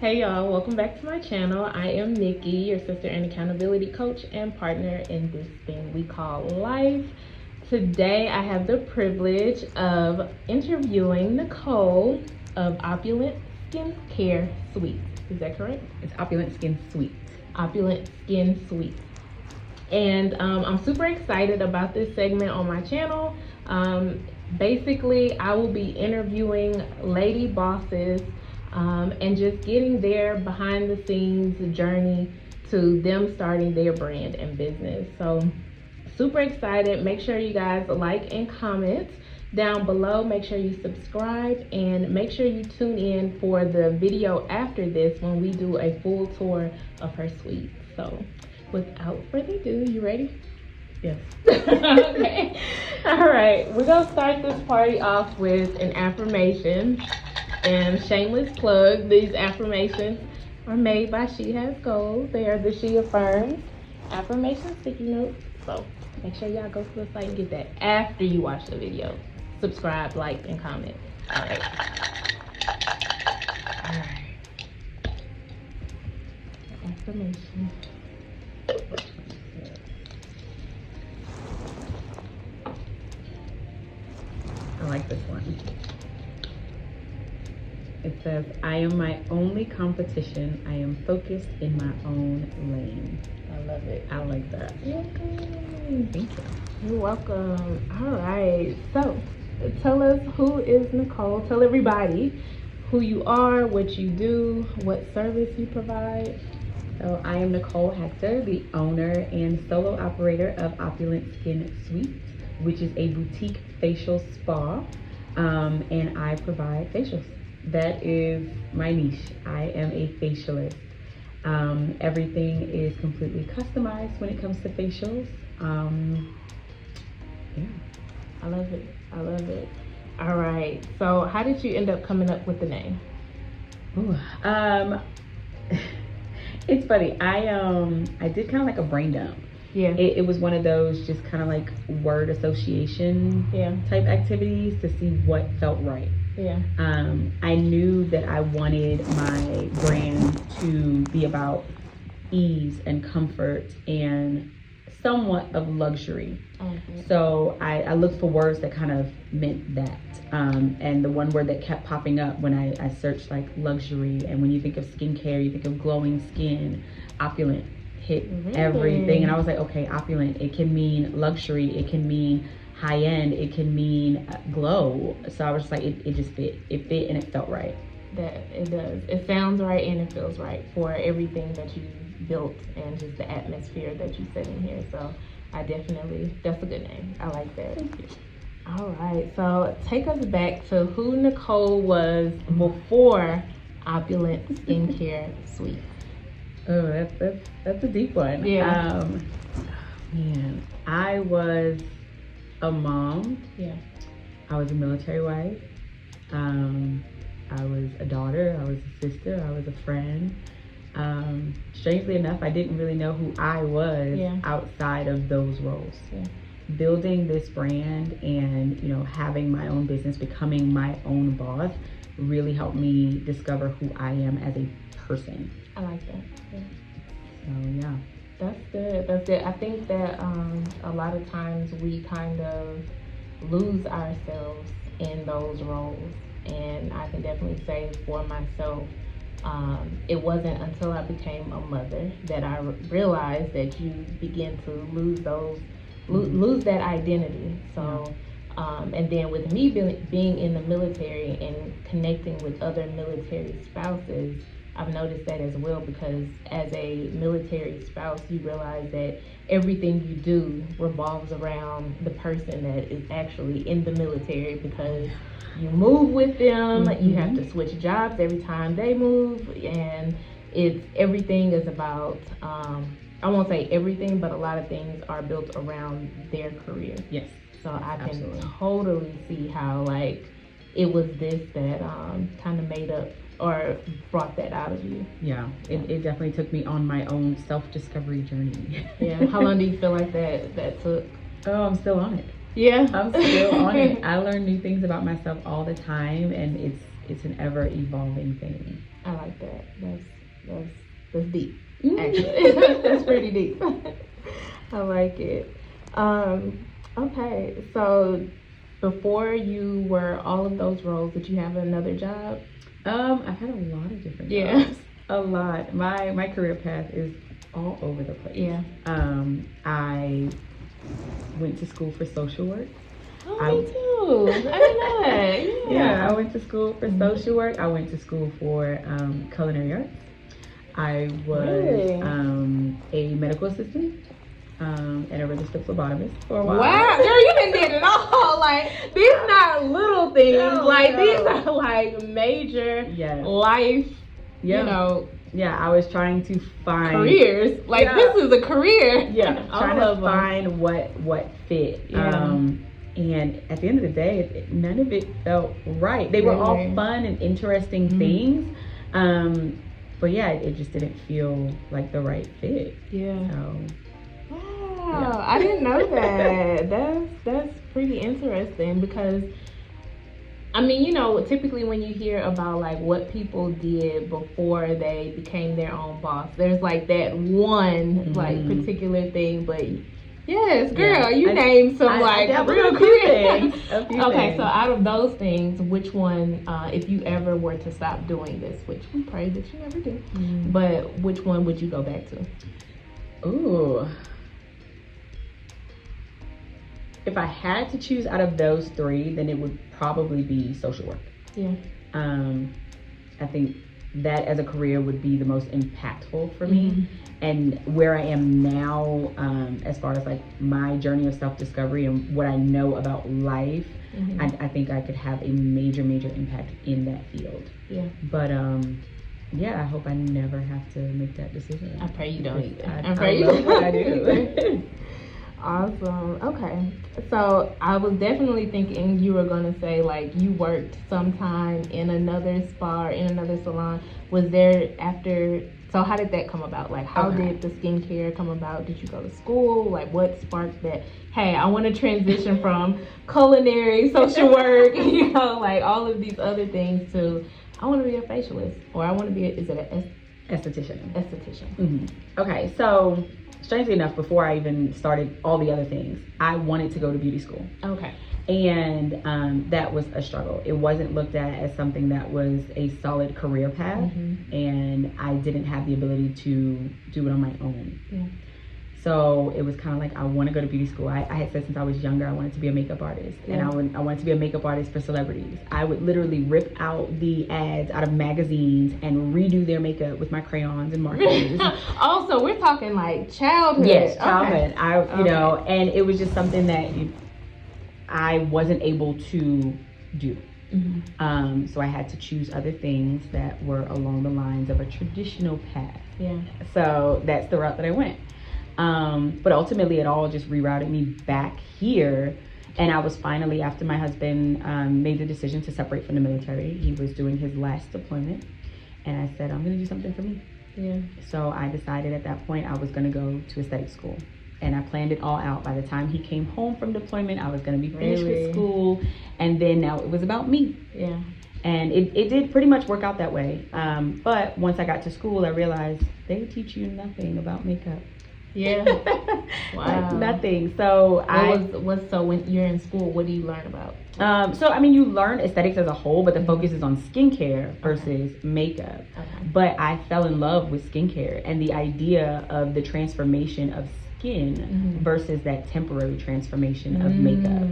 Hey y'all, welcome back to my channel. I am Nikki, your sister and accountability coach and partner in this thing we call life. Today I have the privilege of interviewing Nicole of Opulent Skincare Suite. Is that correct? It's Opulent Skin Suite. Opulent Skin Suite. And I'm super excited about this segment on my channel. Basically, I will be interviewing lady bosses and just getting their behind the scenes journey to them starting their brand and business. So super excited. Make sure you guys like and comment down below. Make sure you subscribe and make sure you tune in for the video after this when we do a full tour of her suite. So without further ado, you ready? Yes. Okay. All right, we're gonna start this party off with an affirmation. And shameless plug, these affirmations are made by She Has Goals. They are the She Affirms affirmation sticky notes. So make sure y'all go to the site and get that after you watch the video. Subscribe, like, and comment. All right. All right. Affirmation. I like this one. It says, I am my only competition. I am focused in my own lane. I love it. I like that. Yay. Thank you. You're welcome. All right. So tell us, who is Nicole? Tell everybody who you are, what you do, what service you provide. So I am Nicole Hector, the owner and solo operator of Opulent Skin Suite, which is a boutique facial spa, and I provide facials. That is my niche. I am a facialist. Everything is completely customized when it comes to facials. Yeah. I love it. I love it. All right. So how did you end up coming up with the name? Ooh, it's funny. I did kind of like a brain dump. Yeah. It was one of those just kind of like word association type activities to see what felt right. Yeah. I knew that I wanted my brand to be about ease and comfort and somewhat of luxury. Okay. So I looked for words that kind of meant that. And the one word that kept popping up when I searched like luxury, and when you think of skincare, you think of glowing skin. Opulent hit everything. And I was like, okay, opulent, it can mean luxury, it can mean high end, it can mean glow. So I was just like, it just fit. It fit and it felt right. That it does. It sounds right and it feels right for everything that you built and just the atmosphere that you set in here. So I definitely, that's a good name. I like that. Thank you. All right, so take us back to who Nicole was before Opulent Skincare Suite. Oh, that's a deep one. Yeah. Man, I was a mom. Yeah. I was a military wife. I was a daughter. I was a sister. I was a friend. Strangely enough, I didn't really know who I was outside of those roles. Yeah. Building this brand and, having my own business, becoming my own boss really helped me discover who I am as a person. I like that. Yeah. So, yeah. That's good. That's good. I think that a lot of times we kind of lose ourselves in those roles. And I can definitely say for myself, it wasn't until I became a mother that I realized that you begin to lose that identity. So, and then with me being in the military and connecting with other military spouses, I've noticed that as well, because as a military spouse, you realize that everything you do revolves around the person that is actually in the military, because you move with them, you have to switch jobs every time they move, and everything is about, I won't say everything, but a lot of things are built around their career. Yes. So I can totally see how it was this that kind of made up or brought that out of you. Yeah, it definitely took me on my own self-discovery journey. Yeah. How long do you feel like that took? Oh, I'm still on it. Yeah. I'm still on it. I learn new things about myself all the time, and it's an ever evolving thing. I like that. That's deep. Mm. Actually, that's pretty deep. I like it. Okay, so before you were all of those roles, did you have another job? I've had a lot of different Yeah. jobs. A lot. My career path is all over the place. Yeah. I went to school for social work. Oh, me too. I didn't know that. Yeah, I went to school for social work. I went to school for culinary arts. I was Really? a medical assistant and a registered phlebotomist for a while. Wow, girl, you done did it all. Like, these not little things. No, like, no. these are like major Yes. life, Yeah. you know, Yeah, I was trying to find careers. Like, Yeah. this is a career. Yeah, All trying of to them. find what fit. Yeah. And at the end of the day, none of it felt right. They were all Really? fun and interesting things. But yeah, it just didn't feel like the right fit. Yeah. So Wow, Yeah. I didn't know that. That's pretty interesting because I mean, you know, typically when you hear about like what people did before they became their own boss, there's like that one like particular thing. But yes, girl, Yeah. you named some like dabbled real in a few career things. A few Okay, things. so out of those things, which one, if you ever were to stop doing this, which we pray that you never do, but which one would you go back to? Ooh. If I had to choose out of those three, then it would probably be social work. Yeah. I think that as a career would be the most impactful for me. And where I am now, as far as like my journey of self-discovery and what I know about life, I think I could have a major impact in that field. Yeah. But yeah, I hope I never have to make that decision. I pray you don't either. I love what I do. Awesome. Okay. So I was definitely thinking you were going to say like you worked sometime in another spa or in another salon. Was there after, so how did that come about? Like how did the skincare come about? Did you go to school? Like what sparked that? Hey, I want to transition from culinary, social work, you know, like all of these other things to I want to be a facialist or I want to be, is it an Esthetician. esthetician? Okay, so strangely enough, before I even started all the other things, I wanted to go to beauty school. Okay. And that was a struggle. It wasn't looked at as something that was a solid career path, and I didn't have the ability to do it on my own. Yeah. So it was kind of like, I want to go to beauty school. I had said since I was younger, I wanted to be a makeup artist. And I wanted to be a makeup artist for celebrities. I would literally rip out the ads out of magazines and redo their makeup with my crayons and markers. Also, we're talking like childhood. Yes, childhood. Okay. You know, and it was just something that I wasn't able to do. So I had to choose other things that were along the lines of a traditional path. Yeah. So that's the route that I went. But ultimately it all just rerouted me back here. And I was finally, after my husband made the decision to separate from the military, he was doing his last deployment. And I said, I'm going to do something for me. Yeah. So I decided at that point I was going to go to aesthetic school. And I planned it all out. By the time he came home from deployment, I was going to be finished with school. And then now it was about me. Yeah. And it did pretty much work out that way. But once I got to school, I realized they teach you nothing about makeup. Yeah. Wow. Like nothing. So so when you're in school, what do you learn about? So I mean, you learn aesthetics as a whole, but the focus is on skincare versus makeup. Okay. But I fell in love with skincare and the idea of the transformation of skin versus that temporary transformation of makeup.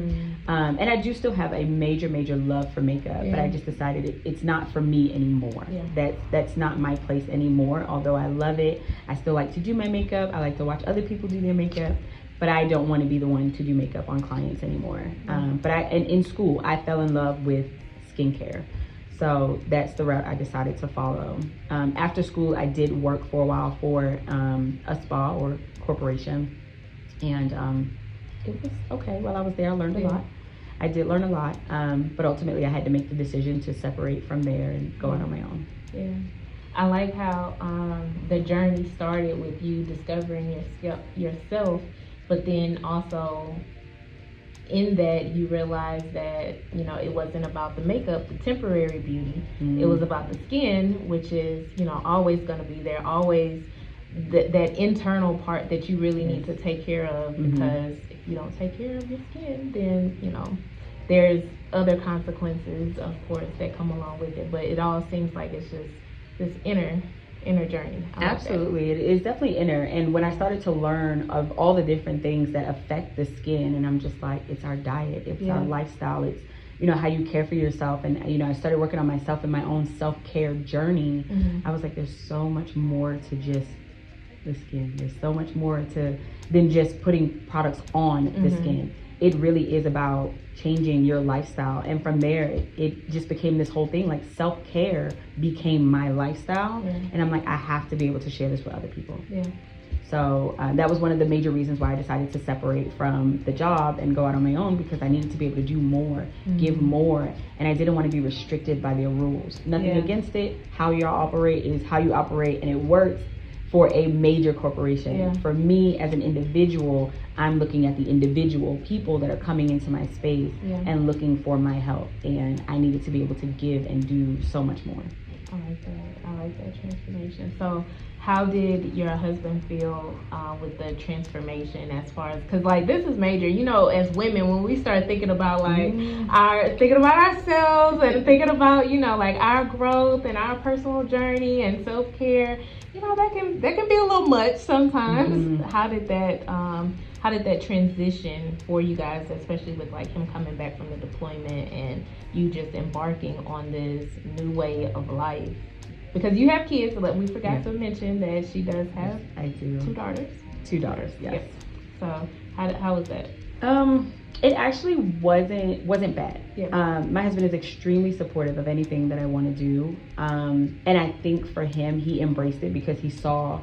And I do still have a major love for makeup, but I just decided it's not for me anymore. That's not my place anymore. Although I love it, I still like to do my makeup. I like to watch other people do their makeup, but I don't want to be the one to do makeup on clients anymore. But in school, I fell in love with skincare. So that's the route I decided to follow. After school, I did work for a while for a spa or corporation, and it was okay. While I was there, I learned a lot. I did learn a lot, but ultimately I had to make the decision to separate from there and go out on my own. Yeah. I like how the journey started with you discovering yourself, but then also in that you realize that, you know, it wasn't about the makeup, the temporary beauty. It was about the skin, which is, you know, always going to be there, always that internal part that you really need to take care of, because if you don't take care of your skin, then, you know, there's other consequences, of course, that come along with it. But it all seems like it's just this inner journey. Absolutely, it is definitely inner. And when I started to learn of all the different things that affect the skin, and I'm just like, it's our diet, it's our lifestyle, it's, you know, how you care for yourself. And, you know, I started working on myself in my own self-care journey. I was like, there's so much more to just the skin. There's so much more than just putting products on the skin. It really is about changing your lifestyle. And from there, it just became this whole thing. Like, self-care became my lifestyle. And I'm like, I have to be able to share this with other people. So that was one of the major reasons why I decided to separate from the job and go out on my own, because I needed to be able to do more, give more, and I didn't want to be restricted by their rules. Nothing against it. How you operate is how you operate, and it works for a major corporation. For me as an individual, I'm looking at the individual people that are coming into my space and looking for my help, and I needed to be able to give and do so much more. I like that transformation. So how did your husband feel with the transformation, as far as, because like this is major, you know, as women, when we start thinking about like thinking about ourselves and thinking about, you know, like our growth and our personal journey and self-care, you know, that can be a little much sometimes. How did that transition for you guys, especially with like him coming back from the deployment and you just embarking on this new way of life? Because you have kids, so we forgot to mention that she does have I do. two daughters. Two daughters, yes. So how was that? It actually wasn't bad. My husband is extremely supportive of anything that I want to do. And I think for him, he embraced it because he saw,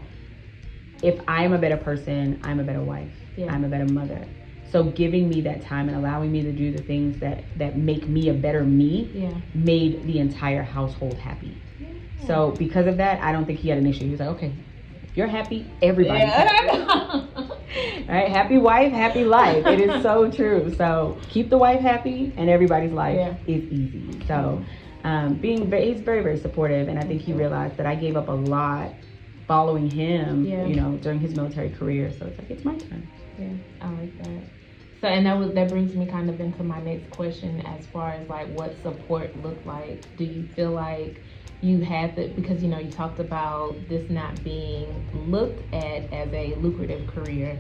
if I am a better person, I'm a better wife. I'm a better mother. So giving me that time and allowing me to do the things that make me a better me made the entire household happy. So because of that, I don't think he had an issue. He was like, okay, if you're happy, everybody's happy. Right? Happy wife, happy life. It is so true. So keep the wife happy and everybody's life is easy. So he's very, very supportive. And I think he realized that I gave up a lot following him, you know, during his military career. So it's like, it's my turn. Yeah, I like that. So, and that brings me kind of into my next question, as far as like what support looked like. Do you feel like you had because, you know, you talked about this not being looked at as a lucrative career.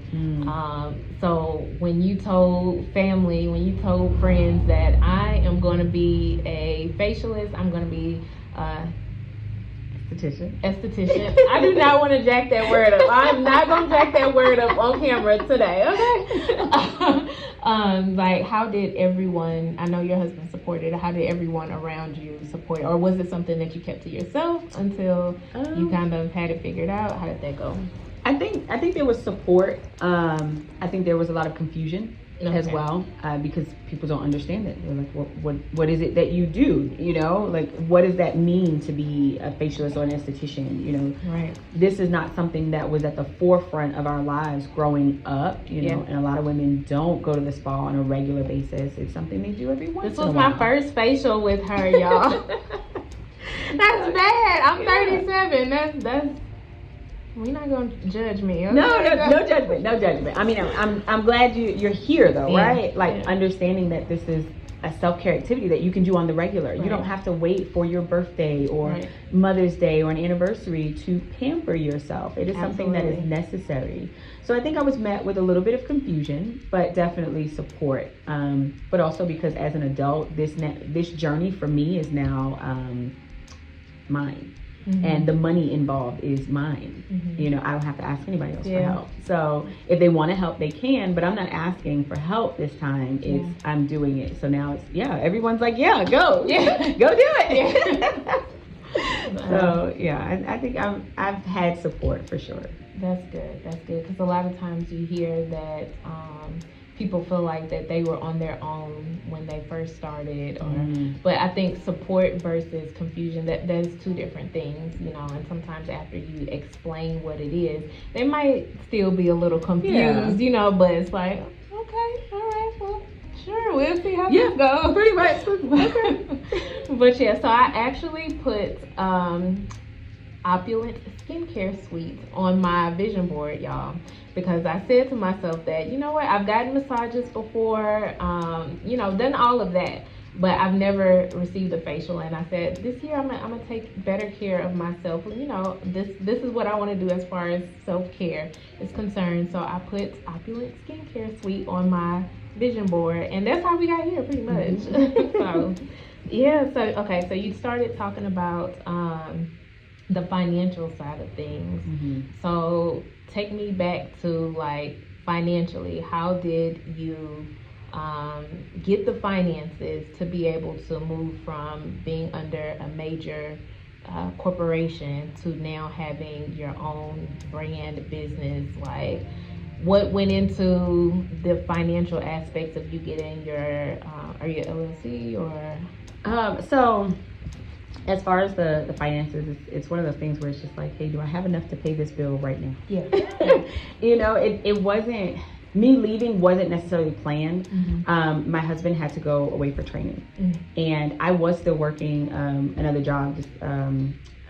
So when you told family, when you told friends that I am going to be a facialist, I'm going to be esthetician. I do not want to jack that word up. I'm not going to jack that word up on camera today, okay? Like, how did everyone, I know your husband supported it, how did everyone around you support it? Or was it something that you kept to yourself until you kind of had it figured out? How did that go? I think there was support. I think there was a lot of confusion as well, because people don't understand it. They're like, what is it that you do? You know, like, what does that mean to be a facialist or an esthetician? You know, this is not something that was at the forefront of our lives growing up, you know, and a lot of women don't go to the spa on a regular basis. It's something they do every once in a while. This was my first facial with her, y'all. That's bad. I'm 37. That's we're not gonna judge me. Okay? No judgment. I mean, I'm glad you're here though, right? Like understanding that this is a self-care activity that you can do on the regular. You don't have to wait for your birthday or Mother's Day or an anniversary to pamper yourself. It is something that is necessary. So I think I was met with a little bit of confusion, but definitely support. But also because as an adult, this journey for me is now mine. And the money involved is mine. You know, I don't have to ask anybody else for help. So if they want to help, they can, but I'm not asking for help this time. It's I'm doing it. So now it's everyone's like, go. Go do it. So I think I've had support for sure. That's good. Because a lot of times you hear that people feel like that they were on their own when they first started, but I think support versus confusion, that is two different things, you know. And sometimes after you explain what it is, they might still be a little confused, you know, but it's like, okay, all right, well, Sure, we'll see how Yeah, this goes. pretty much. Okay. But yeah, so I actually put Opulent skincare suites on my vision board, y'all, because I said to myself that, you know what, I've gotten massages before, done all of that, but I've never received a facial. And I said, this year I'm gonna take better care of myself. This is what I want to do as far as self-care is concerned. So I put Opulent skincare suite on my vision board, and that's how we got here, pretty much. So yeah, so you started talking about the financial side of things. So take me back to, like, financially, how did you get the finances to be able to move from being under a major corporation to now having your own brand business? Like, what went into the financial aspects of you getting your are you LLC or So as far as the finances, it's one of those things where it's just like, hey, do I have enough to pay this bill right now? Yeah. It wasn't, me leaving wasn't necessarily planned. My husband had to go away for training, and I was still working another job, just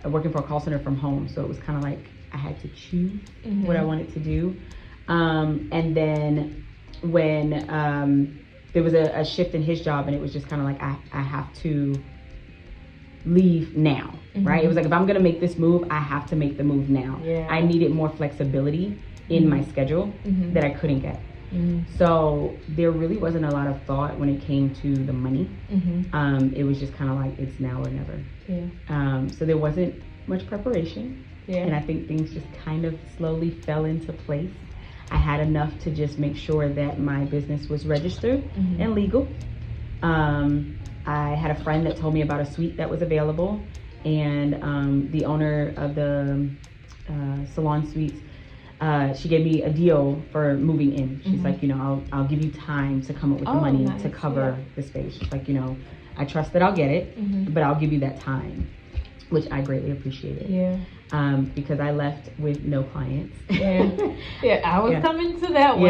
working for a call center from home. So it was kind of like I had to choose what I wanted to do. And then when there was a shift in his job, and it was just kind of like I have to leave now, right? It was like, if I'm gonna make this move, I have to make the move now. I needed more flexibility in my schedule that I couldn't get. So there really wasn't a lot of thought when it came to the money. It was just kind of like, it's now or never. So there wasn't much preparation, and I think things just kind of slowly fell into place. I had enough to just make sure that my business was registered and legal. I had a friend that told me about a suite that was available, and the owner of the salon suites, she gave me a deal for moving in. She's like, I'll give you time to come up with the money to cover the space. She's like, I trust that I'll get it, but I'll give you that time, which I greatly appreciated. Because I left with no clients. I was coming to that one.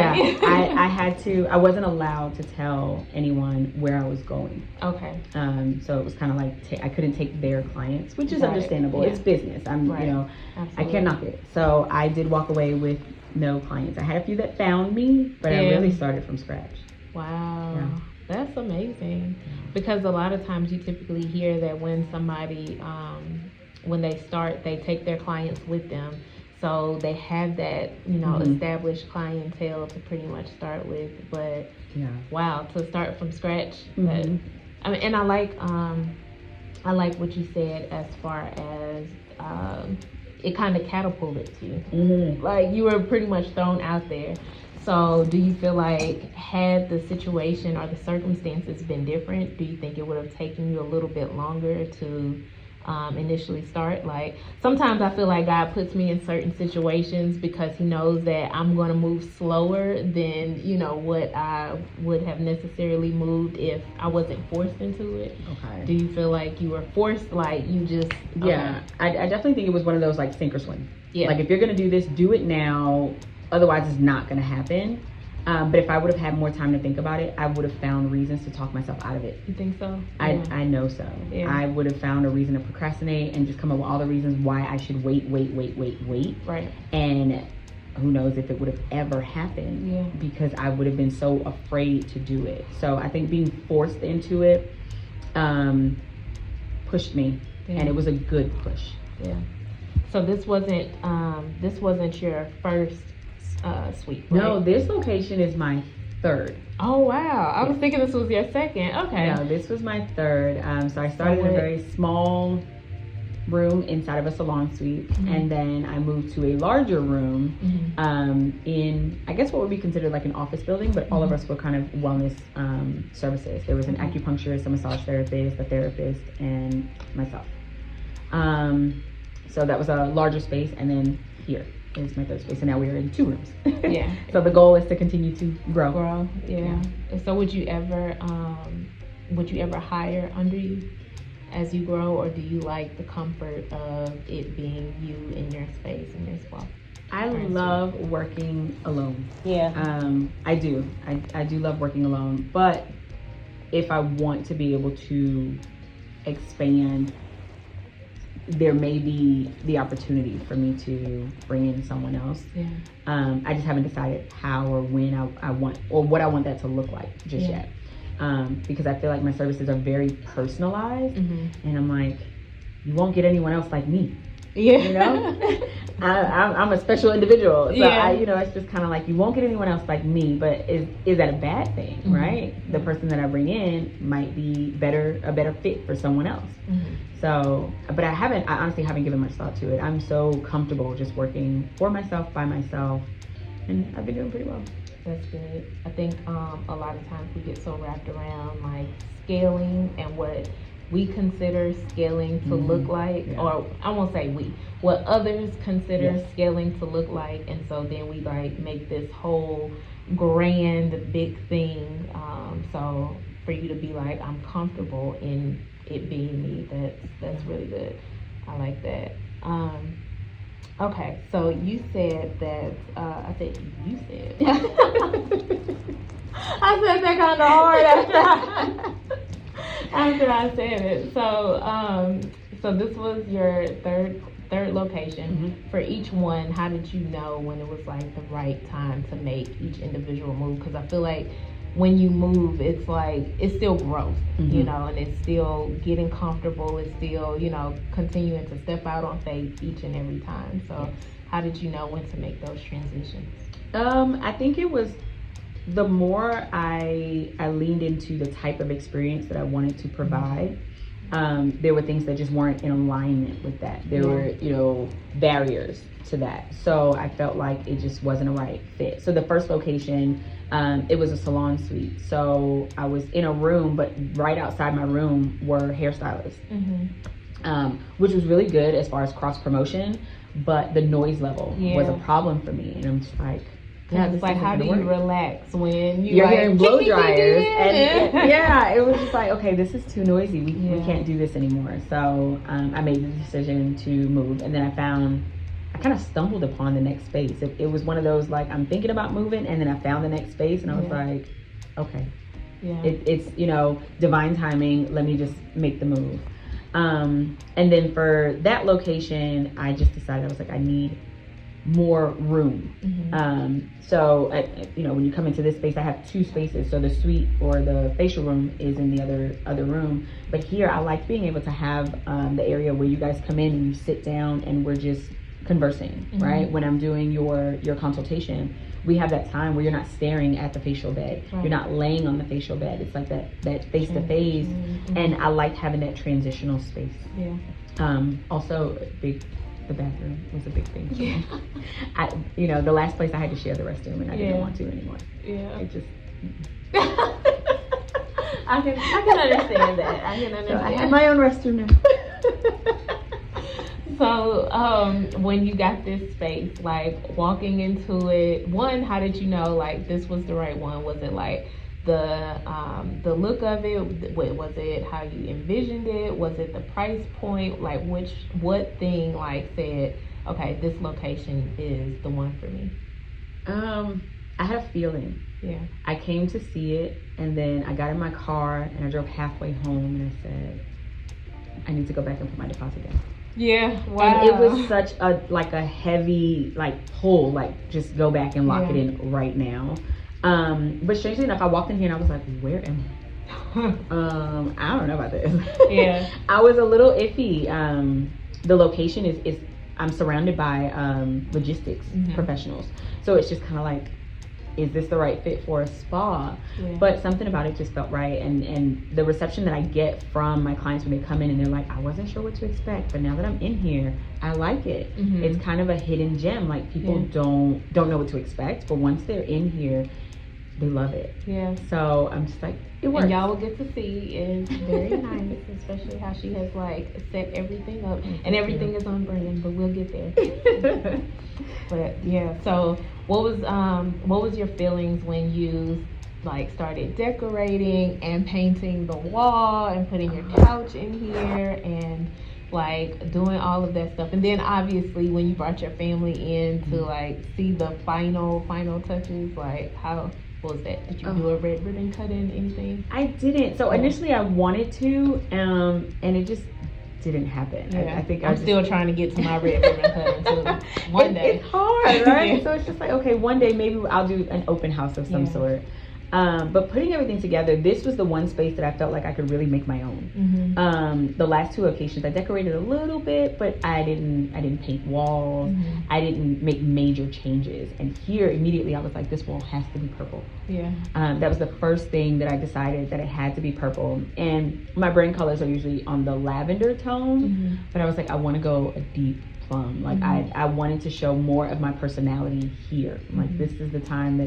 I wasn't allowed to tell anyone where I was going. Okay. So it was kind of like, I couldn't take their clients, which is understandable. It's business. I can't knock it. So I did walk away with no clients. I had a few that found me, but I really started from scratch. Wow. That's amazing. Because a lot of times you typically hear that when somebody, when they start, they take their clients with them. So they have that, established clientele to pretty much start with. But wow, to start from scratch. And I like what you said as far as it kind of catapulted you. Like, you were pretty much thrown out there. So do you feel like, had the situation or the circumstances been different, do you think it would have taken you a little bit longer to initially start? Like, sometimes I feel like God puts me in certain situations because he knows that I'm going to move slower than, what I would have necessarily moved if I wasn't forced into it. Do you feel like you were forced, like you just... I definitely think it was one of those, like, sink or swim. Like, if you're going to do this, do it now. Otherwise, it's not going to happen. But if I would have had more time to think about it, I would have found reasons to talk myself out of it. You think so? I know so. I would have found a reason to procrastinate and just come up with all the reasons why I should wait. Right. And who knows if it would have ever happened, because I would have been so afraid to do it. So I think being forced into it pushed me, and it was a good push. So this wasn't your first suite, right? No, this location is my third. Oh wow, I was thinking this was your second. Okay. No, this was my third. So I started in a very small room inside of a salon suite, and then I moved to a larger room in, I guess, what would be considered like an office building, but all of us were kind of wellness services. There was an acupuncturist, a massage therapist, a therapist, and myself. So that was a larger space, and then here is my third space, and now we are in 2 rooms. So the goal is to continue to grow. So would you ever hire under you as you grow, or do you like the comfort of it being you in your space and your spot? I love working alone. Yeah. I do. I do love working alone. But if I want to be able to expand, there may be the opportunity for me to bring in someone else. Yeah. I just haven't decided how or when I want, or what I want that to look like just yet. Because I feel like my services are very personalized, and I'm like, you won't get anyone else like me. Yeah. You know, I'm a special individual, so it's just kind of like, you won't get anyone else like me. But is that a bad thing, right? The person that I bring in might be a better fit for someone else. So, but I honestly haven't given much thought to it. I'm so comfortable just working for myself, by myself, and I've been doing pretty well. That's good. I think a lot of times we get so wrapped around like scaling and what we consider scaling to look like, or I won't say what others consider scaling to look like, and so then we like make this whole grand big thing. So for you to be like, I'm comfortable in it being me, that's really good. I like that. Okay, so you said that I said I said that kind of hard after I said it. So this was your third location. For each one, how did you know when it was like the right time to make each individual move? Because I feel like when you move, it's like it's still growth, you know, and it's still getting comfortable. It's still, you know, continuing to step out on faith each and every time. So how did you know when to make those transitions? I think it was the more I leaned into the type of experience that I wanted to provide. There were things that just weren't in alignment with that. There were, you know, barriers to that. So I felt like it just wasn't a right fit. So the first location, it was a salon suite. So I was in a room, but right outside my room were hairstylists, which was really good as far as cross promotion. But the noise level was a problem for me, and I'm just like, it's like, how do you relax when you're hearing blow dryers? And it was just like, okay, this is too noisy. We can't do this anymore. So I made the decision to move, and then I kind of stumbled upon the next space. It was one of those, like, I'm thinking about moving, and then I found the next space, and I was like, okay, it's, you know, divine timing. Let me just make the move. And then for that location, I just decided, I was like, I need more room. So you know, when you come into this space, I have two spaces. So the suite or the facial room is in the other room, but here I like being able to have the area where you guys come in and you sit down and we're just conversing, right? When I'm doing your consultation, we have that time where you're not staring at the facial bed, you're not laying on the facial bed. It's like that face to face, and I like having that transitional space. Also the bathroom was a big thing too. You know, the last place I had to share the restroom, and I didn't want to anymore. I just I can understand that. I can understand. So I have my own restroom now. So when you got this space, like walking into it, one, how did you know like this was the right one? Was it like the look of it? Was it how you envisioned it? Was it the price point? Like what thing like said, okay, this location is the one for me? I had a feeling. I came to see it, and then I got in my car and I drove halfway home, and I said, I need to go back and put my deposit down. Wow. And it was such a heavy pull, just go back and lock it in right now. But strangely enough, I walked in here and I was like, where am I? I don't know about this. I was a little iffy. The location is I'm surrounded by logistics professionals, so it's just kind of like, is this the right fit for a spa? But something about it just felt right, and the reception that I get from my clients when they come in and they're like, I wasn't sure what to expect, but now that I'm in here, I like it. It's kind of a hidden gem. Like, people don't know what to expect, but once they're in here, they love it. So I'm just like, it works. And y'all will get to see, it's very nice, especially how she has set everything up, and everything is on brand, but we'll get there. But so what was your feelings when you started decorating and painting the wall and putting your couch in here, and like doing all of that stuff, and then obviously when you brought your family in to like see the final touches, like how was that? Did you do a red ribbon cutting, anything? I didn't. So initially I wanted to, and it just didn't happen. Yeah. I think I'm still trying to get to my red ribbon cutting too. One day. It's hard, right? Yeah. So it's just like, okay, one day maybe I'll do an open house of some sort. But putting everything together, this was the one space that I felt like I could really make my own. The last two occasions I decorated a little bit, but I didn't paint walls. I didn't make major changes. And here immediately I was like, this wall has to be purple. Yeah. That was the first thing that I decided that it had to be purple. And my brand colors are usually on the lavender tone, but I was like, I want to go a deep plum. Like I wanted to show more of my personality here. Like this is the time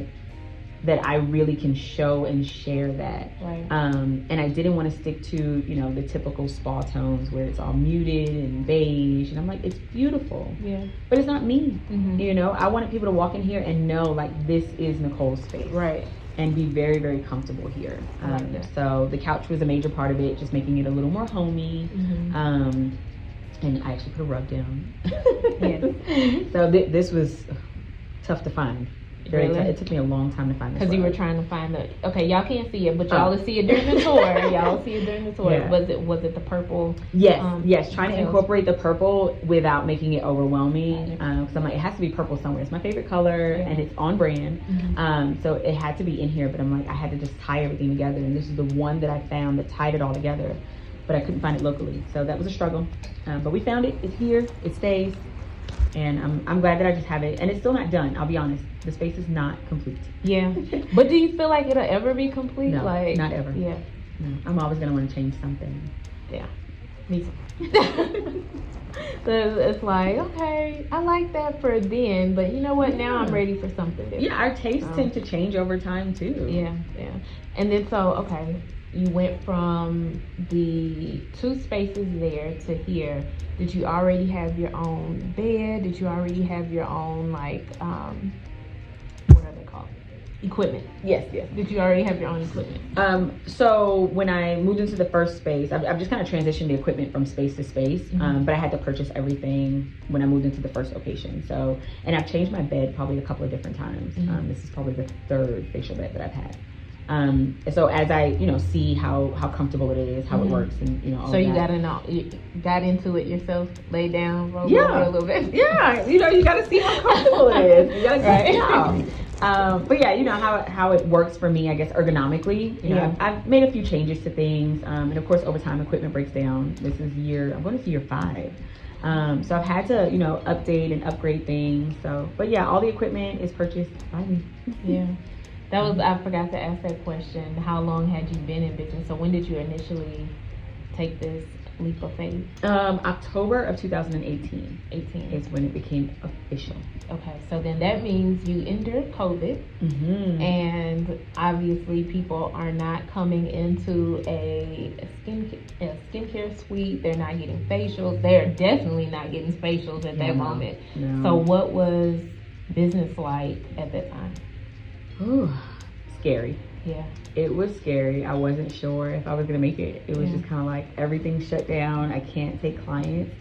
that I really can show and share that. Right. And I didn't want to stick to, the typical spa tones where it's all muted and beige. And I'm like, it's beautiful. Yeah. But it's not me. I wanted people to walk in here and know like this is Nicole's space. Right. And be very, very comfortable here. So the couch was a major part of it, just making it a little more homey. And I actually put a rug down. Yes. So this was tough to find. Really? It took me a long time to find this. Because you were trying to find y'all can't see it, but y'all will see it during the tour. Y'all will see it during the tour. Yeah. Was it the purple? Yes. Trying to incorporate the purple without making it overwhelming. Because I'm like, it has to be purple somewhere. It's my favorite color, and it's on brand. So it had to be in here. But I'm like, I had to just tie everything together, and this is the one that I found that tied it all together. But I couldn't find it locally, so that was a struggle. But we found it. It's here. It stays. And I'm glad that I just have it, and it's still not done. I'll be honest, the space is not complete. Yeah, but do you feel like it'll ever be complete? No, like not ever. Yeah, no, I'm always gonna want to change something. Yeah, me too. It's like, okay, I like that for then, but you know what? Now I'm ready for something different. Yeah, our tastes tend to change over time too. Yeah. And then okay, you went from the two spaces there to here. Did you already have your own bed? Did you already have your own what are they called? Equipment. Yes. Did you already have your own equipment? So when I moved into the first space, I've just kind of transitioned the equipment from space to space. But I had to purchase everything when I moved into the first location. So, and I've changed my bed probably a couple of different times. This is probably the third facial bed that I've had. So as I, see how comfortable it is, how it works, and all so you that. you got into it yourself, lay down, roll over a little bit. Yeah, you got to see how comfortable it is. You got to try it out. But yeah, how it works for me, I guess ergonomically. I've made a few changes to things, and of course over time equipment breaks down. This is I'm going to year 5. So I've had to, update and upgrade things. So, but yeah, all the equipment is purchased by me. Yeah. I forgot to ask that question. How long had you been in business? So when did you initially take this leap of faith? October of 2018. 18 is when it became official. Okay, so then that means you endured COVID, and obviously people are not coming into a skincare suite. They're not getting facials. They're definitely not getting facials at that moment. No. So what was business like at that time? Ooh, scary. Yeah. It was scary. I wasn't sure if I was going to make it. It was just kind of like everything shut down. I can't take clients.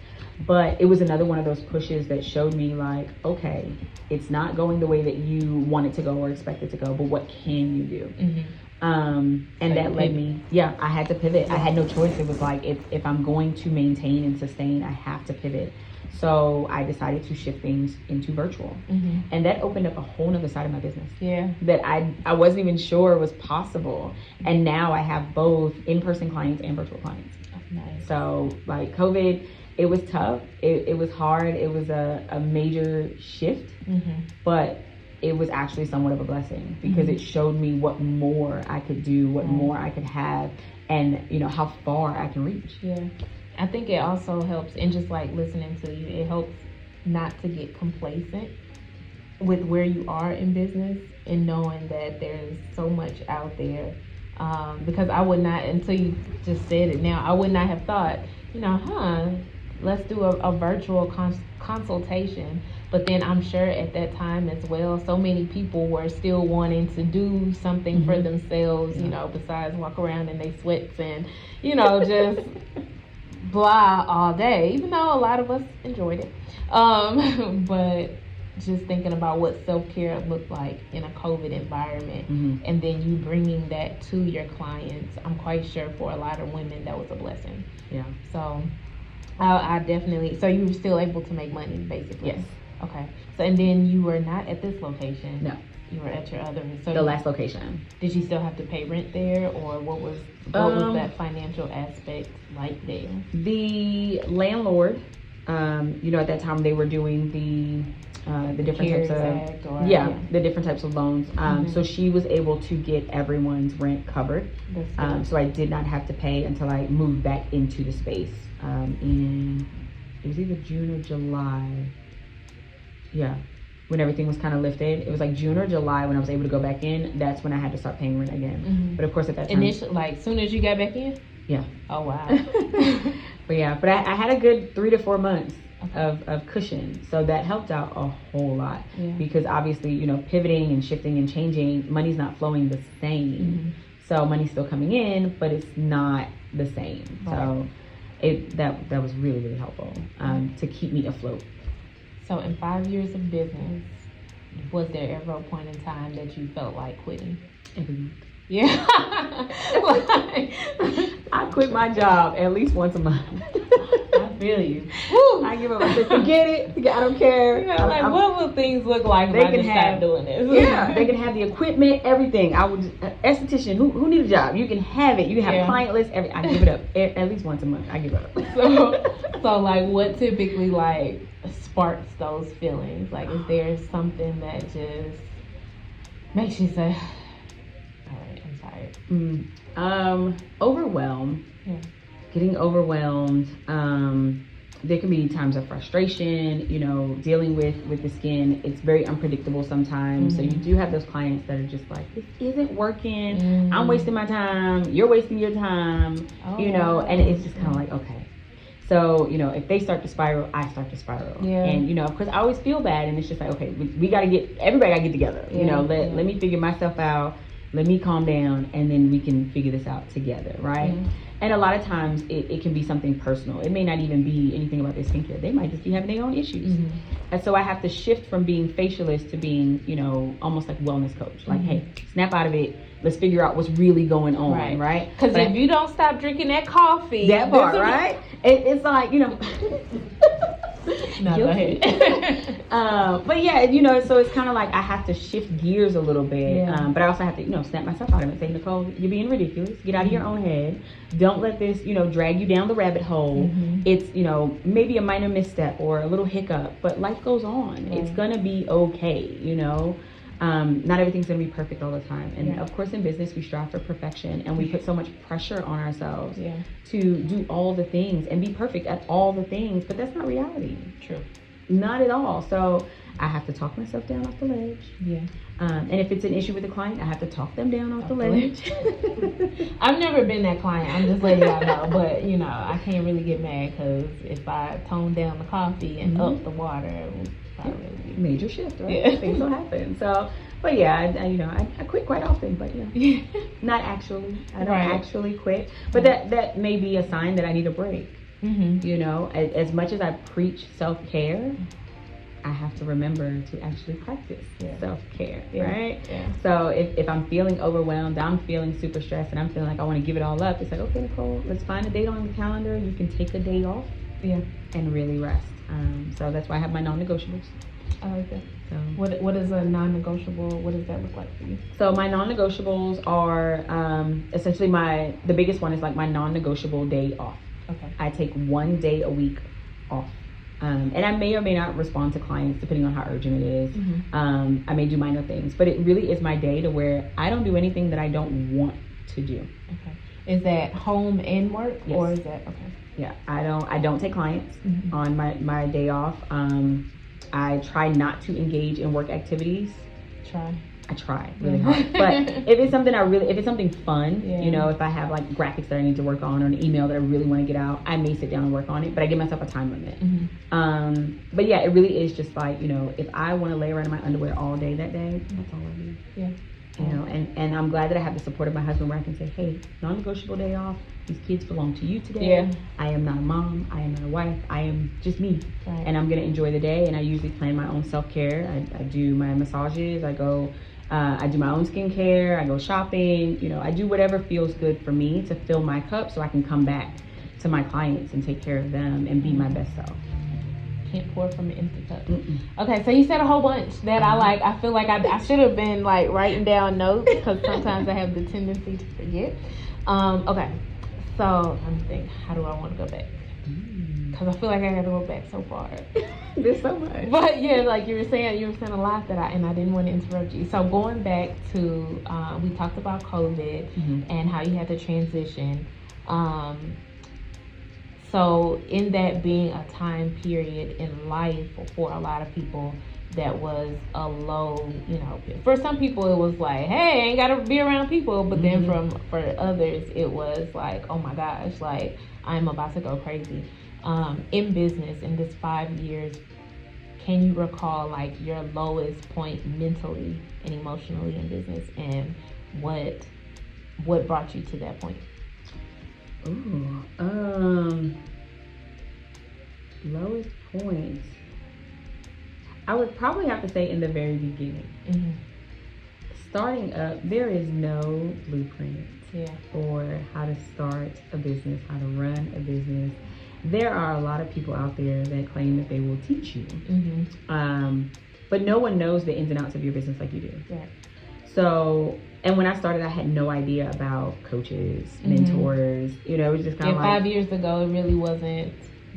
But it was another one of those pushes that showed me like, okay, it's not going the way that you want it to go or expect it to go, but what can you do? And that led me, I had to pivot. I had no choice. It was like, if I'm going to maintain and sustain, I have to pivot. So I decided to shift things into virtual. And that opened up a whole nother side of my business. Yeah. That I wasn't even sure was possible. And now I have both in-person clients and virtual clients. Nice. So like COVID, it was tough. It was hard. It was a major shift, but it was actually somewhat of a blessing because it showed me what more I could do, what more I could have, and how far I can reach. Yeah. I think it also helps, and just like listening to you, it helps not to get complacent with where you are in business and knowing that there's so much out there. Because I would not, until you just said it now, I would not have thought, let's do a virtual consultation. But then I'm sure at that time as well, so many people were still wanting to do something for themselves, besides walk around in their sweats and, just blah all day, even though a lot of us enjoyed it. But just thinking about what self-care looked like in a COVID environment, and then you bringing that to your clients, I'm quite sure for a lot of women that was a blessing. Yeah. So I definitely, so you were still able to make money basically? Yes. Okay. So, and then you were not at this location? No. You were at your other, so the last location. Did you still have to pay rent there, or what was that financial aspect like there? The landlord, at that time they were doing the different types of the different types of loans. So she was able to get everyone's rent covered. So I did not have to pay until I moved back into the space. It was either June or July. Yeah. When everything was kind of lifted, it was like June or July when I was able to go back in. That's when I had to start paying rent again. But of course, at that time, like soon as you got back in. Yeah. Oh wow. but I had a good 3 to 4 months of cushion, so that helped out a whole lot. Because obviously, pivoting and shifting and changing, money's not flowing the same. So money's still coming in, but it's not the same. So that was really, really helpful to keep me afloat. So in 5 years of business, was there ever a point in time that you felt like quitting? Every month. Yeah. I quit my job at least once a month. I feel you. Woo. I give up. I said, forget it. I don't care. What will things look like if I just stop doing this? Yeah, they can have the equipment, everything. I would esthetician. Who need a job? You can have it. You can have client list. I give it up at least once a month. I give up. So like, what typically like sparks those feelings? Like, is there something that just makes you say, all right, I'm tired? Overwhelmed. Yeah. Getting overwhelmed. There can be times of frustration, dealing with the skin. It's very unpredictable sometimes. So you do have those clients that are just like, this isn't working. I'm wasting my time. You're wasting your time. And it's just kind of like, okay. So, if they start to spiral, I start to spiral. Yeah. And, of course, I always feel bad. And it's just like, okay, we got to everybody got to get together. Let me figure myself out. Let me calm down. And then we can figure this out together, right? And a lot of times it can be something personal. It may not even be anything about their skincare. They might just be having their own issues. And so I have to shift from being facialist to being, almost like wellness coach. Like, hey, snap out of it. Let's figure out what's really going on, right? Because if you don't stop drinking that coffee. That part, right? It's like, No, go ahead. But yeah, so it's kind of like I have to shift gears a little bit. But I also have to, snap myself out of it and say, Nicole, you're being ridiculous. Get out of your own head. Don't let this, drag you down the rabbit hole. It's, maybe a minor misstep or a little hiccup, but life goes on. It's going to be okay, not everything's going to be perfect all the time. And of course, in business, we strive for perfection and we put so much pressure on ourselves to do all the things and be perfect at all the things. But that's not reality. True. Not at all. So I have to talk myself down off the ledge. Yeah. And if it's an issue with the client, I have to talk them down off the ledge. I've never been that client. I'm just letting y'all know. But, I can't really get mad because if I tone down the coffee and up the water, major shift, right? Yeah. Things will happen. So, but yeah, I quit quite often, but not actually. I don't actually quit, but that may be a sign that I need a break. As much as I preach self-care, I have to remember to actually practice self-care, right? Yeah. So if I'm feeling overwhelmed, I'm feeling super stressed, and I'm feeling like I want to give it all up, it's like, okay, Nicole, let's find a date on the calendar. You can take a day off and really rest. So that's why I have my non-negotiables. I like that. So what is a non-negotiable? What does that look like for you? So my non-negotiables are essentially the biggest one is like my non-negotiable day off. Okay. I take 1 day a week off. And I may or may not respond to clients depending on how urgent it is. I may do minor things, but it really is my day to where I don't do anything that I don't want to do. Okay. Is that home and work? Yes. Or is that okay? Yeah, I don't take clients on my day off. I try not to engage in work activities. I try really hard. But if it's something fun, if I have like graphics that I need to work on or an email that I really want to get out, I may sit down and work on it, but I give myself a time limit. But yeah, it really is just like, if I want to lay around in my underwear all day that day, that's all I do. Yeah. You know, and I'm glad that I have the support of my husband where I can say, hey, non-negotiable day off. These kids belong to you today. Yeah. I am not a mom. I am not a wife. I am just me. Right. And I'm going to enjoy the day. And I usually plan my own self-care. I do my massages. I do my own skincare. I go shopping. You know, I do whatever feels good for me to fill my cup so I can come back to my clients and take care of them and be my best self. Can't pour from an empty cup. Okay, so you said a whole bunch that I feel like I should have been like writing down notes because sometimes I have the tendency to forget. Okay, so I'm thinking, how do I want to go back? Because I feel like I got to go back so far. There's so much. But yeah, like you were saying a lot that I didn't want to interrupt you. So going back to, we talked about COVID and how you had to transition. So in that being a time period in life for a lot of people that was a low, you know, for some people it was like, hey, I ain't gotta be around people, but then for others it was like, oh my gosh, like I'm about to go crazy. In business, in this 5 years, can you recall like your lowest point mentally and emotionally in business, and what brought you to that point? Lowest points. I would probably have to say in the very beginning. Starting up, there is no blueprint for how to start a business, how to run a business. There are a lot of people out there that claim that they will teach you, but no one knows the ins and outs of your business like you do. Right. So, and when I started, I had no idea about coaches, mentors. You know, it was just kind of like 5 years ago, it really wasn't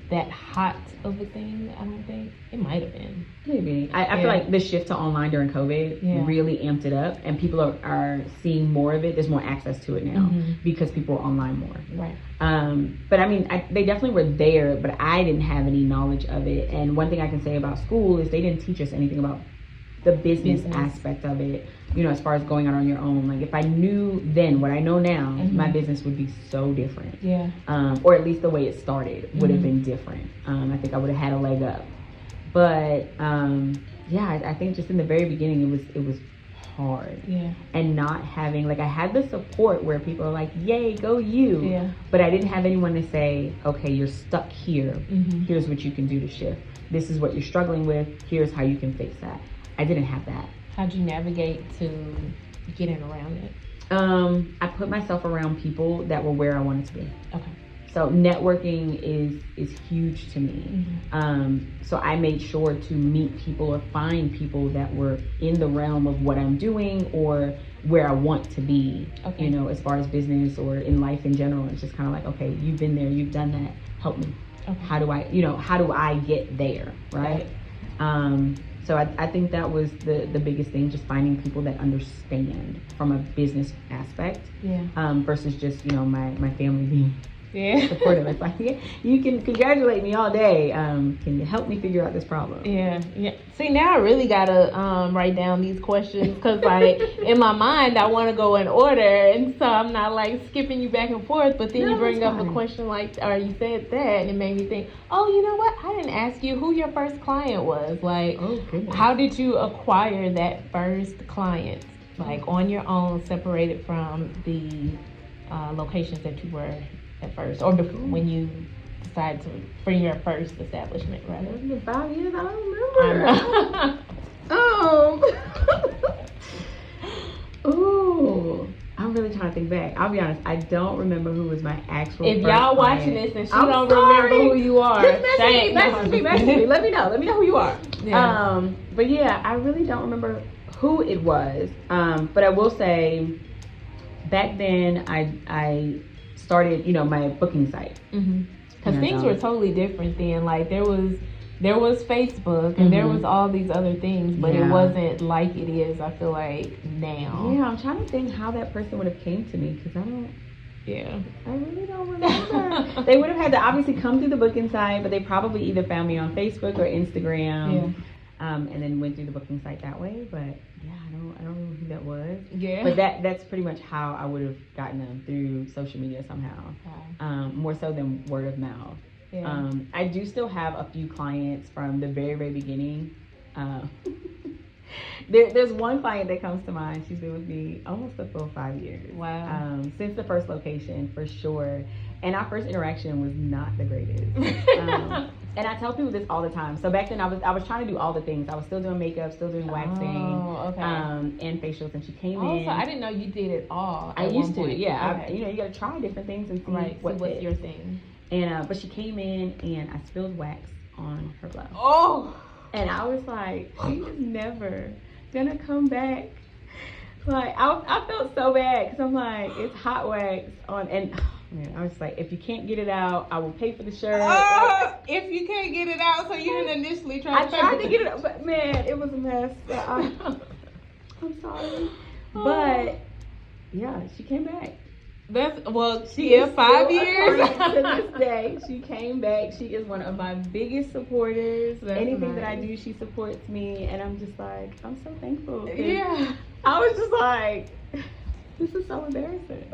that hot of a thing. I don't think it might have been. Maybe. I feel like the shift to online during COVID really amped it up, and people are seeing more of it. There's more access to it now because people are online more. Right. But I mean, they definitely were there, but I didn't have any knowledge of it. And one thing I can say about school is they didn't teach us anything about the business aspect of it, you know, as far as going out on your own. Like if I knew then what I know now, my business would be so different. Yeah. Or at least the way it started would have been different. I think I would have had a leg up. But I think just in the very beginning it was hard. Yeah. And not having, like, I had the support where people are like, yay, go you. Yeah. But I didn't have anyone to say, okay, you're stuck here. Here's what you can do to shift. This is what you're struggling with. Here's how you can fix that. I didn't have that. How'd you navigate to getting around it? I put myself around people that were where I wanted to be. Okay. So networking is huge to me. So I made sure to meet people or find people that were in the realm of what I'm doing or where I want to be, you know, as far as business or in life in general. It's just kind of like, okay, you've been there, you've done that, help me. Okay. How do I get there, right? So I think that was the biggest thing, just finding people that understand from a business aspect, versus just, you know, my family being supportive. It's like, you can congratulate me all day. Can you help me figure out this problem? Yeah. See, now I really gotta write down these questions because, like, in my mind, I want to go in order, and so I'm not like skipping you back and forth. But then you bring up a question like, or you said that, and it made me think, oh, you know what? I didn't ask you who your first client was. Like, how did you acquire that first client? Like on your own, separated from the locations that you were at first, or before, when you decided to bring your first establishment, rather? It's been 5 years, I don't remember. I'm really trying to think back. I'll be honest, I don't remember who was my actual If y'all watching this and she don't remember who you are, message me. Let me know who you are. But yeah, I really don't remember who it was. But I will say, back then I started, you know, my booking site. Because things were totally different then. Like there was Facebook and there was all these other things, but it wasn't like it is, I feel like, now. Yeah, I'm trying to think how that person would have came to me, because I really don't remember. They would have had to obviously come through the booking site, but they probably either found me on Facebook or Instagram. And then went through the booking site that way. But yeah, I don't know who that was. Yeah. But that's pretty much how I would have gotten them, through social media somehow. More so than word of mouth. Yeah. I do still have a few clients from the very, very beginning. There's one client that comes to mind. She's been with me almost a full 5 years. Wow. Since the first location, for sure. And our first interaction was not the greatest. And I tell people this all the time. So back then, I was trying to do all the things. I was still doing makeup, still doing waxing, and facials. And she came in. So I didn't know you did it all. I used to, yeah. Okay. You got to try different things and see what's your thing. And but she came in and I spilled wax on her blouse. Oh. And I was like, she is never gonna come back. Like, I felt so bad because I'm like, it's hot wax on, and man, I was like, if you can't get it out, I will pay for the shirt. If you can't get it out, so you didn't initially try. I tried to get it out, but man, it was a mess. I'm sorry, but yeah, she came back. That's 5 years. To this day, she came back. She is one of my biggest supporters. Anything that I do, she supports me, and I'm just like, I'm so thankful. Yeah. I was just like, this is so embarrassing.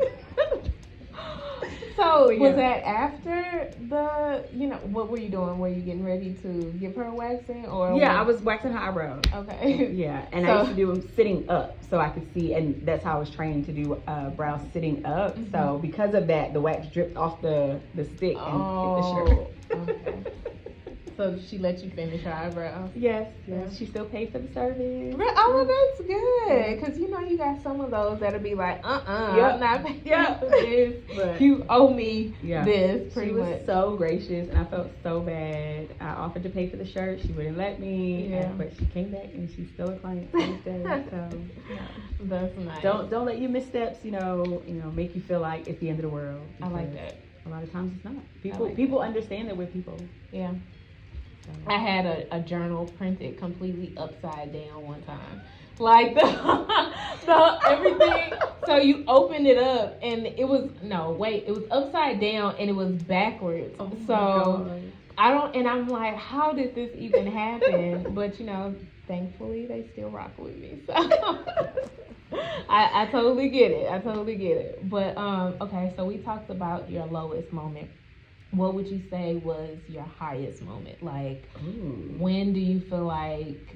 So was that after what were you doing? Were you getting ready to give her waxing or? Yeah, I was waxing her eyebrows. Okay. Yeah, and I used to do them sitting up so I could see, and that's how I was trained to do brows sitting up. Mm-hmm. So because of that, the wax dripped off the stick and hit the shirt. Okay. So she let you finish her eyebrows? Yes. She still paid for the service. Oh, that's good. Because you got some of those that'll be like, I'm not paying for this. But you owe me this, pretty much. She was so gracious, and I felt so bad. I offered to pay for the shirt. She wouldn't let me. Yeah. But she came back, and she's still a client to this day. So, that's nice. Don't let your missteps, make you feel like it's the end of the world. I like that. A lot of times it's not. People understand that we're people. Yeah. I had a journal printed completely upside down one time. Like the everything. So you opened it up and it was upside down and it was backwards. Oh so I'm like, how did this even happen? But thankfully they still rock with me. So I totally get it. But okay, so we talked about your lowest moment. What would you say was your highest moment? Like, when do you feel like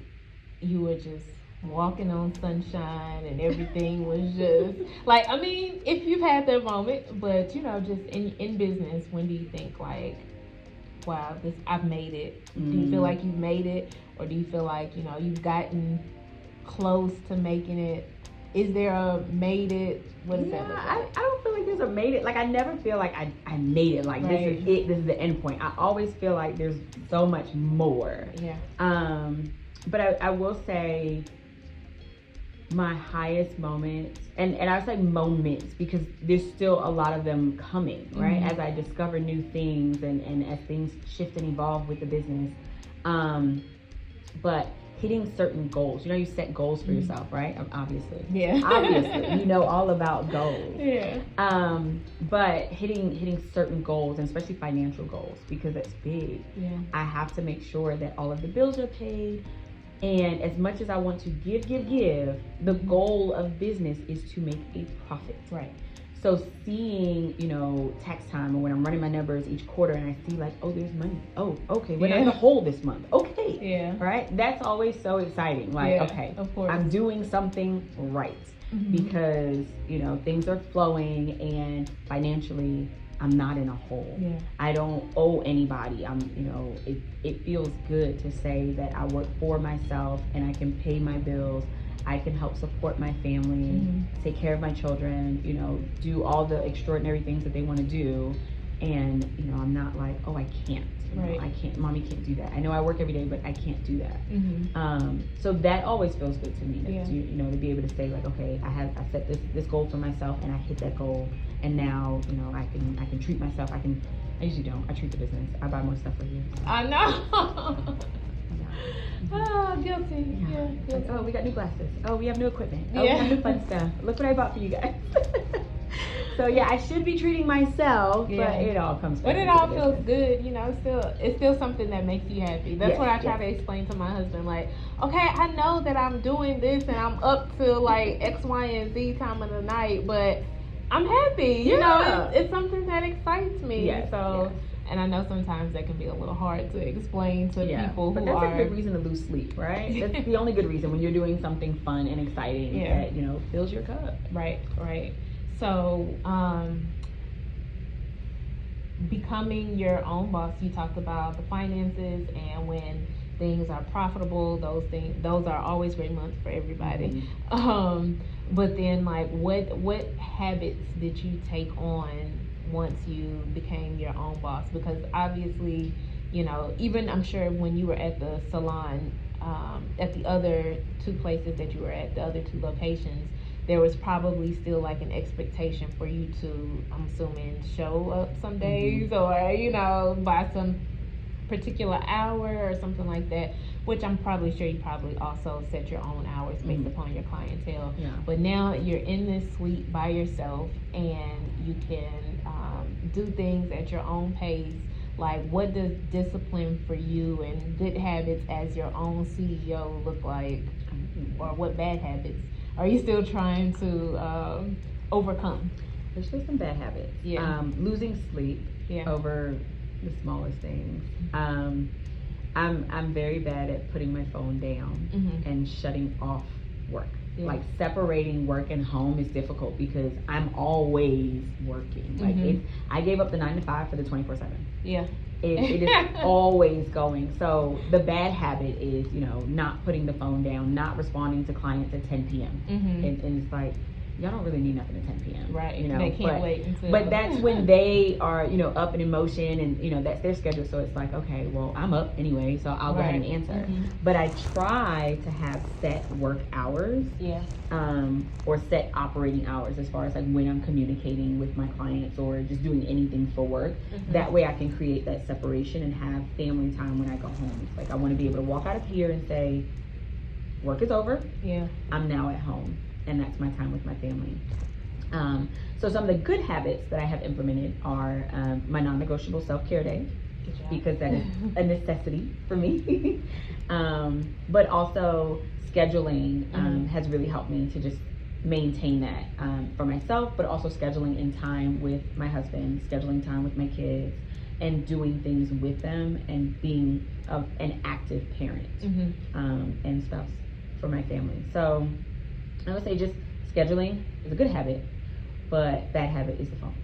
you were just walking on sunshine and everything was just like, I mean, if you've had that moment, but just in business, when do you think like, wow, I've made it? Do you feel like you've made it, or do you feel like you've gotten close to making it? Is there a made it? What is that look like? I don't feel like there's a made it. Like, I never feel like I made it. Like, this is it. This is the end point. I always feel like there's so much more. Yeah. But I will say my highest moments, and I would say moments because there's still a lot of them coming, right? Mm-hmm. As I discover new things and as things shift and evolve with the business. But hitting certain goals. You set goals for yourself, right? Obviously. Yeah. Obviously. All about goals. Yeah. But hitting certain goals, and especially financial goals, because that's big. Yeah. I have to make sure that all of the bills are paid. And as much as I want to give, the goal of business is to make a profit. Right. So seeing, tax time, or when I'm running my numbers each quarter and I see like, oh, there's money. Oh, okay. We're not in the hole this month. Okay. Yeah. Right. That's always so exciting. Like, okay, of course. I'm doing something right because, things are flowing and financially I'm not in a hole. Yeah. I don't owe anybody. It feels good to say that I work for myself and I can pay my bills. I can help support my family, take care of my children, do all the extraordinary things that they want to do. And, I'm not like, oh, I can't. Right. I can't, mommy can't do that. I know I work every day, but I can't do that. Mm-hmm. So that always feels good to me, Yeah. to be able to say like, okay, I set this goal for myself and I hit that goal. And now, I can treat myself. I usually don't. I treat the business. I buy more stuff for you. I know. Oh, guilty. Yeah, guilty. Like, oh, we got new glasses. Oh, we have new equipment. Oh, Yeah. we have new fun stuff. Look what I bought for you guys. So yeah, I should be treating myself, Yeah. but it all comes. But it all feels good, it's still something that makes you happy. That's Yes, what I try to explain to my husband. Like, okay, I know that I'm doing this and I'm up to like X, Y, and Z time of the night, but I'm happy. Yeah. It's something that excites me. Yes, so. yes. And I know sometimes that can be a little hard to explain to people who but that's a good reason to lose sleep, right? That's the only good reason when you're doing something fun and exciting that, you know, fills your cup. Right. So, becoming your own boss, you talked about the finances, and when things are profitable, those are always great months for everybody. But then, like, what habits did you take on once you became your own boss? Because obviously, you know, even I'm sure when you were at the salon, at the other two places that you were at, the other two locations, there was probably still like an expectation for you to, I'm assuming, show up some days, or, you know, by some particular hour or something like that, which I'm probably sure you probably also set your own hours based upon your clientele. But now you're in this suite by yourself, and you can do things at your own pace. Like, what does discipline for you and good habits as your own CEO look like? Or what bad habits are you still trying to overcome? There's still some bad habits. Losing sleep over the smallest things. I'm very bad at putting my phone down and shutting off work. Like, separating work and home is difficult because I'm always working. Like, I gave up the 9 to 5 for the 24/7. It is always going. So the bad habit is, you know, not putting the phone down, not responding to clients at 10 p.m. And it's like, y'all don't really need nothing at 10 p.m. Right. You know, they can't wait until. But that's when they are, you know, up and in motion, and, you know, that's their schedule. So it's like, okay, well, I'm up anyway, so I'll go ahead and answer. But I try to have set work hours. Or set operating hours as far as like when I'm communicating with my clients or just doing anything for work. That way I can create that separation and have family time when I go home. It's like, I want to be able to walk out of here and say, work is over. I'm now at home. And that's my time with my family. So some of the good habits that I have implemented are my non-negotiable self-care day, because that is a necessity for me. But also scheduling has really helped me to just maintain that for myself, but also scheduling in time with my husband, scheduling time with my kids, and doing things with them, and being an active parent and spouse for my family. So I would say just scheduling is a good habit, but bad habit is the phone.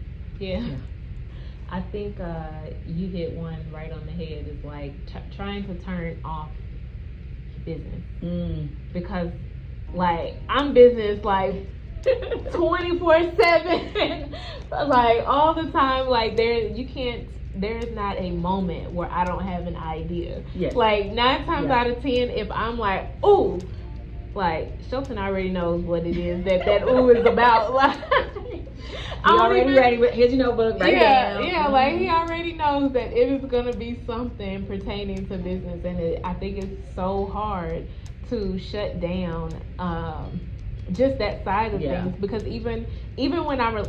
I think you hit one right on the head. Is like trying to turn off business, because like I'm business like 24/7, like all the time. Like there's not a moment where I don't have an idea. Like 9 times out of 10, if I'm like, ooh, like Shelton already knows what it is that ooh is about. Like, I'm already ready. Here's your notebook. Write it down. Like he already knows that it is gonna be something pertaining to business, and I think it's so hard to shut down just that side of things, because even when I'm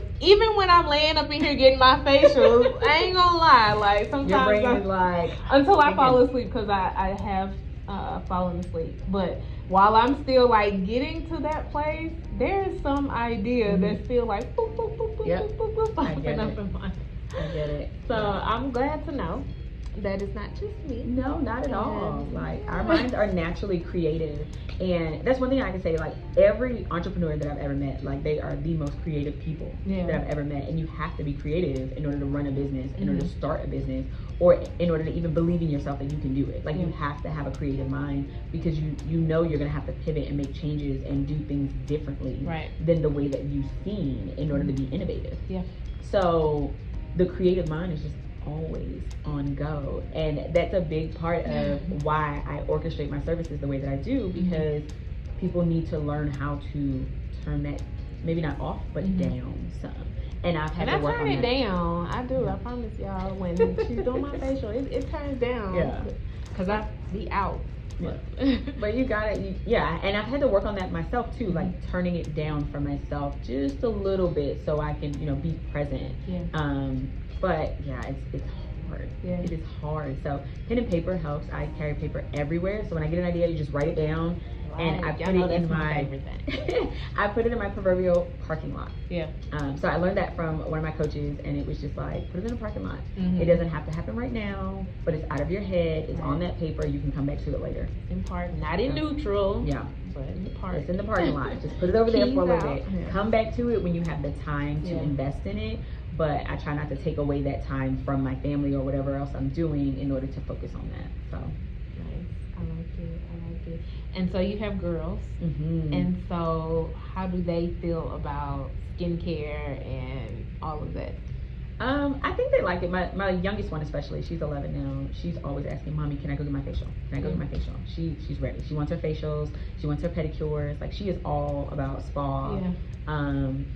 laying up in here getting my facials, I ain't gonna lie, like sometimes your brain is like until I fall asleep, because I have fallen asleep, but while I'm still like getting to that place, there's some idea that's still like boop boop boop boop boop boop boop popping up in my. I get it. So I'm glad to know that it's not just me. No, not at all. Like, our minds are naturally creative, and that's one thing I can say. Like, every entrepreneur that I've ever met, like, they are the most creative people that I've ever met. And you have to be creative in order to run a business, in order to start a business, or in order to even believe in yourself that you can do it. Like, you have to have a creative mind, because you know you're gonna have to pivot and make changes and do things differently than the way that you've seen in order to be innovative. So the creative mind is just always on go, and that's a big part of why I orchestrate my services the way that I do, because people need to learn how to turn that, maybe not off, but down some. And I've had to work on that. I turn it down. I do. I promise y'all. When she's doing my facial, it turns down. Because I be out. But you got it. And I've had to work on that myself too, like turning it down for myself just a little bit, so I can, be present. But it's hard. It is hard. So pen and paper helps. I carry paper everywhere, so when I get an idea, you just write it down, And I put it in my favorite thing. I put it in my proverbial parking lot. Yeah. So I learned that from one of my coaches, and it was just like, put it in a parking lot. Mm-hmm. It doesn't have to happen right now, but it's out of your head. It's on that paper. You can come back to it later. In part, not in neutral. Yeah. But in the park. It's in the parking lot. Just put it over there for a little bit. Yeah. Come back to it when you have the time to invest in it. But I try not to take away that time from my family or whatever else I'm doing in order to focus on that. So nice. I like it. And so you have girls. Mm-hmm. And so how do they feel about skincare and all of that? I think they like it. My youngest one especially, she's 11 now. She's always asking, Mommy, can I go get my facial? Can I go get my facial? She's ready. She wants her facials. She wants her pedicures. Like, she is all about spa. Yeah.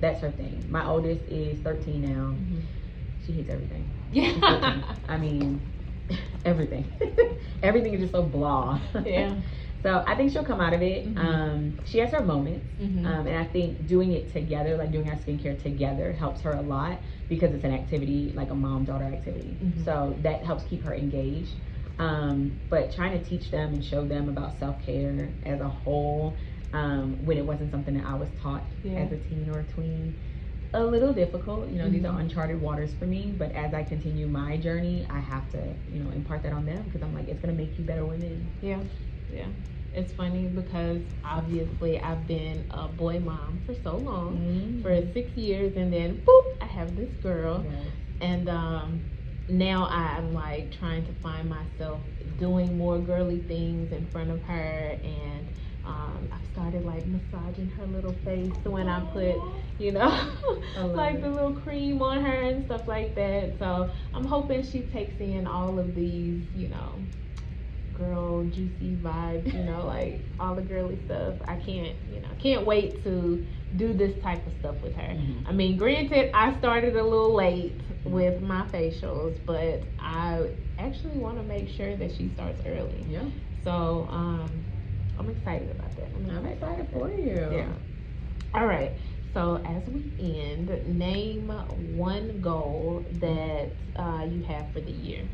That's her thing. My oldest is 13 now. Mm-hmm. She hates everything. Yeah. I mean, everything. Everything is just so blah. Yeah. So I think she'll come out of it. Mm-hmm. She has her moments. Mm-hmm. And I think doing it together, like doing our skincare together, helps her a lot because it's an activity, like a mom-daughter activity. Mm-hmm. So that helps keep her engaged. But trying to teach them and show them about self-care as a whole, when it wasn't something that I was taught as a teen or a tween, a little difficult. You know, these are uncharted waters for me. But as I continue my journey, I have to, impart that on them, because I'm like, it's going to make you better women. Yeah. Yeah. It's funny because obviously I've been a boy mom for so long, for 6 years, and then boop, I have this girl. Yes. And now I'm like trying to find myself doing more girly things in front of her, and I started like massaging her little face when I put, like the little cream on her and stuff like that. So I'm hoping she takes in all of these, girl juicy vibes, like all the girly stuff. I can't wait to do this type of stuff with her. I mean, granted, I started a little late with my facials, but I actually want to make sure that she starts early. Yeah. So I'm excited about that. I'm excited for you. Yeah. All right. So as we end, name one goal that you have for the year.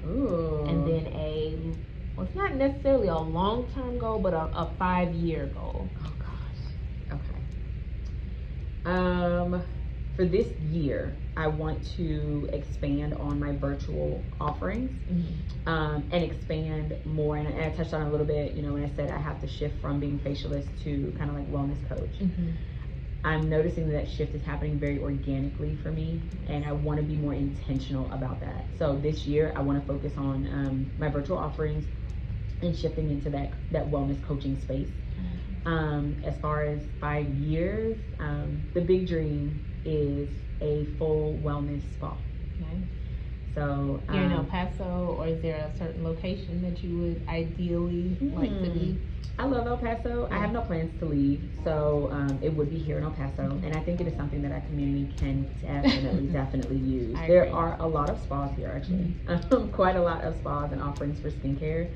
Ooh. And then it's not necessarily a long-term goal, but a 5-year goal. Oh gosh. Okay. For this year, I want to expand on my virtual offerings, and expand more. And I touched on it a little bit, when I said I have to shift from being facialist to kind of like wellness coach. I'm noticing that shift is happening very organically for me, and I want to be more intentional about that. So this year, I want to focus on my virtual offerings and shifting into that wellness coaching space. As far as 5 years, the big dream is a full wellness spa. Nice. So you're in El Paso, or is there a certain location that you would ideally like to be? I love El Paso. I have no plans to leave, so it would be here in El Paso, and I think it is something that our community can definitely use. There are a lot of spas here, actually, quite a lot of spas and offerings for skincare.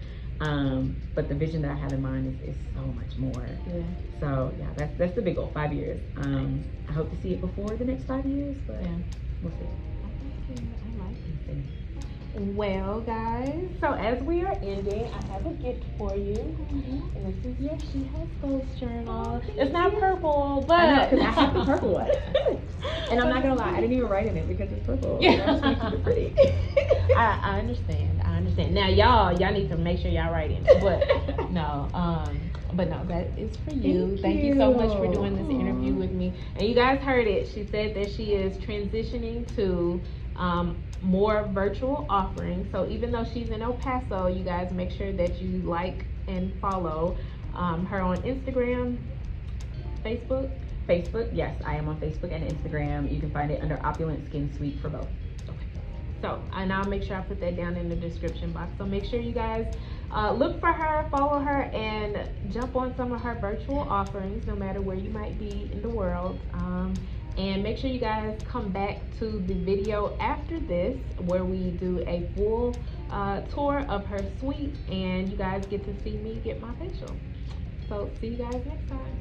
But the vision that I have in mind is so much more. Yeah. So yeah, that's the big goal. 5 years. I hope to see it before the next 5 years, but we'll see. I like it. Well, guys, so as we are ending, I have a gift for you, and this is your She Has Goals journal. It's not purple, but I know, because I have the purple one. And I'm not gonna lie, I didn't even write in it because it's purple. Yeah, just makes it pretty. I understand. Now, y'all need to make sure y'all write in it, but no, that is for you. Thank you so much for doing this interview with me. And you guys heard it. She said that she is transitioning to more virtual offerings. So even though she's in El Paso, you guys make sure that you like and follow her on Instagram, Facebook. Yes, I am on Facebook and Instagram. You can find it under Opulent Skin Suite for both. So, and I'll make sure I put that down in the description box. So make sure you guys look for her, follow her, and jump on some of her virtual offerings, no matter where you might be in the world. And make sure you guys come back to the video after this, where we do a full tour of her suite, and you guys get to see me get my facial. So see you guys next time.